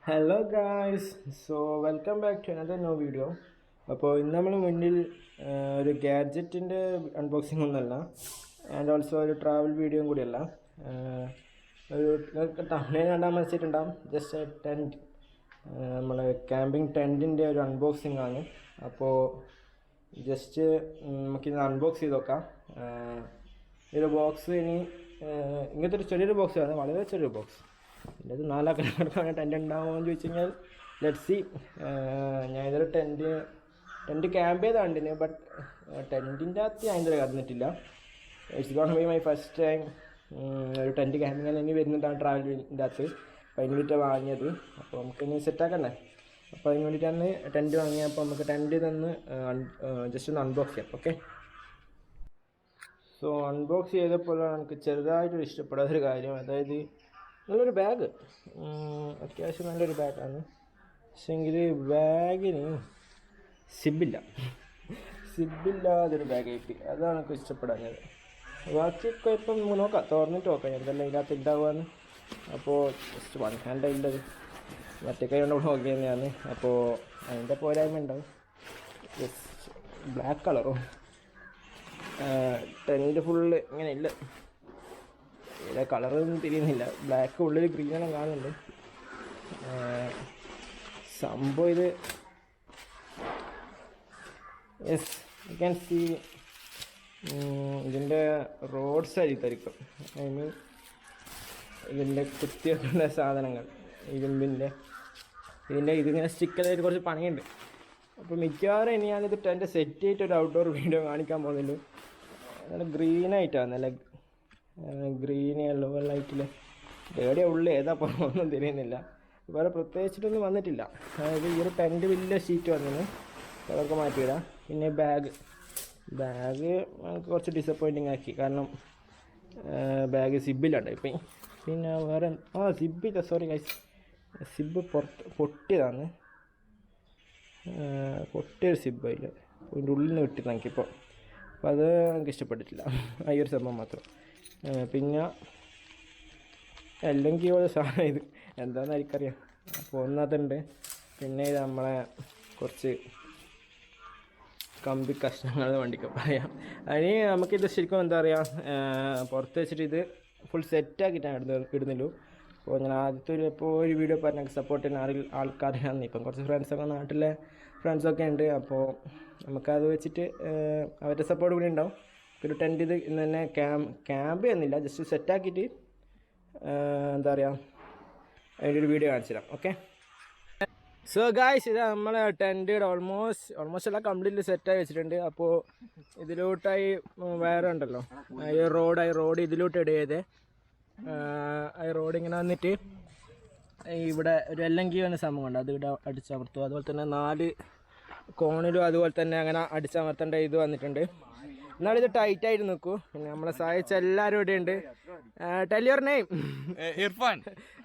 Hello guys, so welcome back to another no video. അപ്പോൾ ഇന്ന് നമ്മൾ മുന്നിൽ ഒരു ഗാഡ്ജറ്റിൻ്റെ അൺബോക്സിംഗ് ഒന്നുമല്ല, ആൻഡ് ഓൾസോ ഒരു ട്രാവൽ വീഡിയോയും കൂടിയല്ല. ഒരു തമിഴിൽ കണ്ടാൽ മനസ്സിട്ടുണ്ടാകും, ജസ്റ്റ് ടെൻറ്റ്, നമ്മൾ ക്യാമ്പിംഗ് ടെൻറ്റിൻ്റെ ഒരു അൺബോക്സിംഗ് ആണ്. അപ്പോൾ ജസ്റ്റ് നമുക്കിന്ന് അൺബോക്സ് ചെയ്ത് നോക്കാം. ഈ ഒരു ബോക്സ് ഇങ്ങനത്തെ ഒരു ചെറിയൊരു ബോക്സാണ്, വളരെ ചെറിയൊരു ബോക്സ്. എൻ്റെ അത് 4 കിലോമീറ്റർ ടെൻറ്റ് ഉണ്ടാകുമോ എന്ന് ചോദിച്ചു കഴിഞ്ഞാൽ ലെറ്റ് സി. ഞാൻ ഇതൊരു ടെൻറ്റ് ക്യാമ്പ് ചെയ്ത കണ്ടിന്, ബട്ട് ടെൻറ്റിൻ്റെ അകത്ത് ഞാൻ ഇതുവരെ കടന്നിട്ടില്ല. It's gonna be my first time ഒരു ടെൻറ്റ് ക്യാമ്പിങ് ഇനി വരുന്നതാണ് ട്രാവലിൻ്റെ അകത്ത്. അപ്പോൾ അതിന് വേണ്ടിയിട്ടാണ് വാങ്ങിയത്. അപ്പോൾ നമുക്ക് ഇനി സെറ്റാക്കണ്ടേ. അപ്പോൾ അതിന് വേണ്ടിയിട്ടാണ് ടെൻറ്റ് വാങ്ങിയത്. അപ്പോൾ നമുക്ക് ടെൻറ്റ് തന്ന് ജസ്റ്റ് ഒന്ന് അൺബോക്സ് ചെയ്യാം. ഓക്കെ, സോ അൺബോക്സ് ചെയ്തപ്പോഴാണ് എനിക്ക് ചെറുതായിട്ടൊരു ഇഷ്ടപ്പെടാത്തൊരു കാര്യം, അതായത് നല്ലൊരു ബാഗ്, അത്യാവശ്യം നല്ലൊരു ബാഗാണ്. പക്ഷേങ്കിൽ ബാഗിന് സിബില്ലാതൊരു ബാഗ് ആയിപ്പോയി. അതാണ് എനിക്ക് ഇഷ്ടപ്പെടാഞ്ഞത്. ബാക്കിയൊക്കെ ഇപ്പം നോക്കാം, തുറന്നിട്ട് നോക്കാം എന്തെല്ലാം ഇതിനകത്ത് ഉണ്ടാവുകയെന്ന്. അപ്പോൾ ജസ്റ്റ് വൺ ഹാൻഡ് ഉള്ളത്, മറ്റേ കൈ കൊണ്ട് നോക്കി തന്നെയാണ്. അപ്പോൾ അതിൻ്റെ പോരായ്മ ഉണ്ടാവും. ജസ്റ്റ് ബ്ലാക്ക് കളറും ടെൻറ്റ് ഫുള്ള് ഇങ്ങനെ ഇല്ല, ഇതിലെ കളറൊന്നും തിരിയുന്നില്ല. ബ്ലാക്ക് ഉള്ളിൽ ഗ്രീനെല്ലാം കാണുന്നുണ്ട്. സംഭവം ഇത് യെസ് യു ക്യാൻ സീ. ഇതിൻ്റെ റോഡ് സൈഡിൽ തരിക്കും, ഐ മീൻ ഇതിൻ്റെ കുത്തിവെക്കേണ്ട സാധനങ്ങൾ, ഇതിൻ്റെ ഇതിങ്ങനെ സ്റ്റിക്കറായിട്ട് കുറച്ച് പണിയുണ്ട്. അപ്പോൾ മിക്കവാറും ഇനി ഞാനിത് ടെൻറ്റ് സെറ്റ് ചെയ്തിട്ട് ഒരു ഔട്ട്ഡോർ വീഡിയോ കാണിക്കാൻ പോകുന്നുള്ളൂ. നല്ല ഗ്രീനായിട്ടാണ്, നല്ല ഗ്രീൻ യെല്ലോ ലൈറ്റിൽ എവിടെയാ ഉള്ളിൽ ഏതാ ഒന്നും തിരിയുന്നില്ല. വേറെ പ്രത്യേകിച്ചിട്ടൊന്നും വന്നിട്ടില്ല. അതായത് ഈ ഒരു ടെൻറ്റ് വലിയ ഷീറ്റ് വന്നിന്, അതൊക്കെ മാറ്റിയിടാം. പിന്നെ ബാഗ് നമുക്ക് കുറച്ച് ഡിസപ്പോയിൻറ്റിങ് ആക്കി, കാരണം ബാഗ് സിബിലുണ്ട് ഇപ്പം. പിന്നെ വേറെ സിബില്ല, സോറി ഗൈസ്, സിബ് പൊട്ടിയതാണ്, പൊട്ടിയൊരു സിബ് അതിൽ അതിൻ്റെ ഉള്ളിൽ നിന്ന് കിട്ടി എനിക്കിപ്പോൾ. അപ്പോൾ അത് എനിക്ക് ഇഷ്ടപ്പെട്ടിട്ടില്ല, ഈ ഒരു സംഭവം മാത്രം. പിന്നെ അല്ലെങ്കിൽ ഒരു സാധനം ഇത് എന്താണെന്ന് എനിക്കറിയാം. അപ്പോൾ ഒന്നതുണ്ട്. പിന്നെ ഇത് നമ്മളെ കുറച്ച് കമ്പി കഷ്ണങ്ങൾ വണ്ടിക്ക് പറയാം. അതിന് നമുക്കിത് ശരിക്കും എന്താ പറയുക, പുറത്ത് വെച്ചിട്ട് ഇത് ഫുൾ സെറ്റാക്കിയിട്ടാണ് ഇടുന്നുള്ളൂ. അപ്പോൾ ഞാൻ ആദ്യത്തെ ഒരു വീഡിയോ പറഞ്ഞാൽ സപ്പോർട്ട് ചെയ്യുന്ന ആൾക്കാരാണ്. ഇപ്പം കുറച്ച് ഫ്രണ്ട്സൊക്കെ, നാട്ടിലെ ഫ്രണ്ട്സൊക്കെ ഉണ്ട്. അപ്പോൾ നമുക്കത് വെച്ചിട്ട് അവരുടെ സപ്പോർട്ട് കൂടി ഉണ്ടാവും. ഒരു ടെൻറ്റ് ഇത് ഇന്ന് തന്നെ ക്യാമ്പ് ചെയ്യുന്നില്ല, ജസ്റ്റ് സെറ്റാക്കിയിട്ട് എന്താ പറയുക, അതിൻ്റെ ഒരു വീഡിയോ കാണിച്ചു തരാം. ഓക്കെ, സോ ഗായ്സ്, ഇത് നമ്മളെ ടെൻറ്റ് ഓൾമോസ്റ്റ് എല്ലാം കംപ്ലീറ്റ്ലി സെറ്റായി വെച്ചിട്ടുണ്ട്. അപ്പോൾ ഇതിലോട്ടായി വേറെ ഉണ്ടല്ലോ, ഈ റോഡ് ഇതിലോട്ട് ഇടുക ചെയ്തേ. ഈ റോഡ് ഇങ്ങനെ വന്നിട്ട് ഇവിടെ ഒരു എല്ലങ്കി എന്ന സംഭവം ഉണ്ട്, അത് ഇവിടെ അടിച്ചമർത്തും. അതുപോലെ തന്നെ 4 കോണിലും അതുപോലെ തന്നെ അങ്ങനെ അടിച്ചമർത്തേണ്ട ഇത് വന്നിട്ടുണ്ട്. എന്നാലും ഇത് ടൈറ്റായിട്ട് നിൽക്കൂ. പിന്നെ നമ്മളെ സഹായിച്ച എല്ലാവരും ഇവിടെ ഉണ്ട്. Tell your name.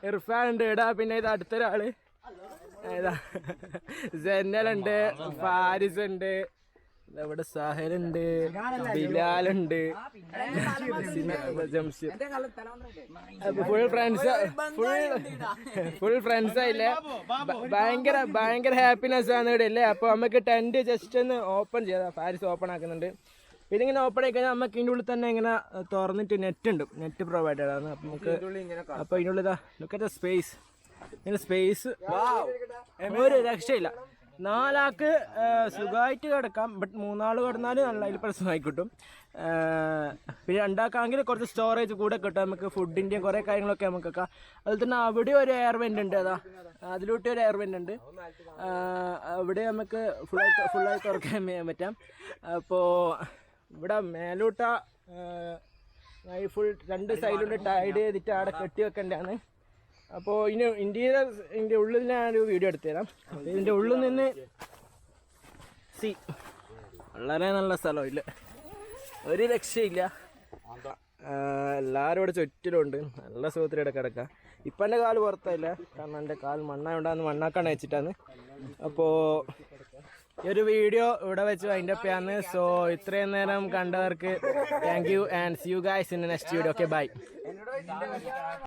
ഇർഫാൻ ഉണ്ട് ഇടാ. പിന്നെ ഇത് അടുത്തൊരാള് ഏതാ, ജന്നലുണ്ട്, ഫാരിസ് ഉണ്ട്, ഇവിടെ സാഹിലുണ്ട്, ബിലാലുണ്ട്, ഫുൾ ഫ്രണ്ട്സ് ആയില്ലേ. ഭയങ്കര ഹാപ്പിനെസ് ആണ് ഇവിടെ അല്ലേ. അപ്പോൾ നമുക്ക് ടെൻറ്റ് ജസ്റ്റ് ഒന്ന് ഓപ്പൺ ചെയ്താൽ, ഫാരിസ് ഓപ്പൺ ആക്കുന്നുണ്ട്. ഇതിങ്ങനെ ഓപ്പൺ ആയി കഴിഞ്ഞാൽ നമുക്ക് ഇതിൻ്റെ ഉള്ളിൽ തന്നെ ഇങ്ങനെ തുറന്നിട്ട് നെറ്റ് പ്രൊവൈഡഡ് ആണ്. അപ്പം നമുക്ക് അപ്പോൾ ഇതിൻ്റെ ഉള്ളിൽ ലുക്ക് അറ്റ് ദ സ്പേസ്. ഇങ്ങനെ സ്പേസ് ഒരു രക്ഷയില്ല. 4 ആൾക്ക് സുഖമായിട്ട് കിടക്കാം, ബട്ട് 3 ആൾ കിടന്നാൽ നല്ല അതിൽ പ്രശ്നമായി കിട്ടും. പിന്നെ 2 ആൾക്കാണെങ്കിൽ കുറച്ച് സ്റ്റോറേജ് കൂടെ കിട്ടും. നമുക്ക് ഫുഡിൻ്റെയും കുറേ കാര്യങ്ങളൊക്കെ നമുക്ക് വെക്കാം. അതുപോലെ തന്നെ അവിടെ ഒരു എയർ വെൻ്റ് ഉണ്ട്, അതാ അതിലോട്ട് ഒരു എയർ വെൻ്റ് ഉണ്ട്. അവിടെ നമുക്ക് ഫുള്ളായി തുറക്കാൻ പറ്റാം. അപ്പോൾ ഇവിടെ മേലോട്ട ഫുൾ 2 സൈഡിലോട്ട് ടൈഡ് ചെയ്തിട്ട് അവിടെ കെട്ടി വെക്കേണ്ടതാണ്. അപ്പോൾ ഇതിൻ്റെ ഉള്ളിൽ ഞാനൊരു വീഡിയോ എടുത്തു തരാം. ഇതിൻ്റെ ഉള്ളിൽ നിന്ന് വളരെ നല്ല സ്ഥലമില്ല, ഒരു രക്ഷയില്ല. എല്ലാവരും ഇവിടെ ചുറ്റിലുണ്ട്, നല്ല സുഖത്തിലൂടെ കിടക്കാം. ഇപ്പം എൻ്റെ കാല് പുറത്തായില്ല, കാരണം എൻ്റെ കാൽ മണ്ണാണ്ടാന്ന് മണ്ണാക്കാൻ വെച്ചിട്ടാണ്. അപ്പോൾ ഈ ഒരു വീഡിയോ ഇവിടെ വെച്ച് വൈൻഡ് അപ്പ് ചെയ്യാന്ന്. സോ ഇത്രയും നേരം കണ്ടവർക്ക് thank you and see you guys in next video. Okay, by.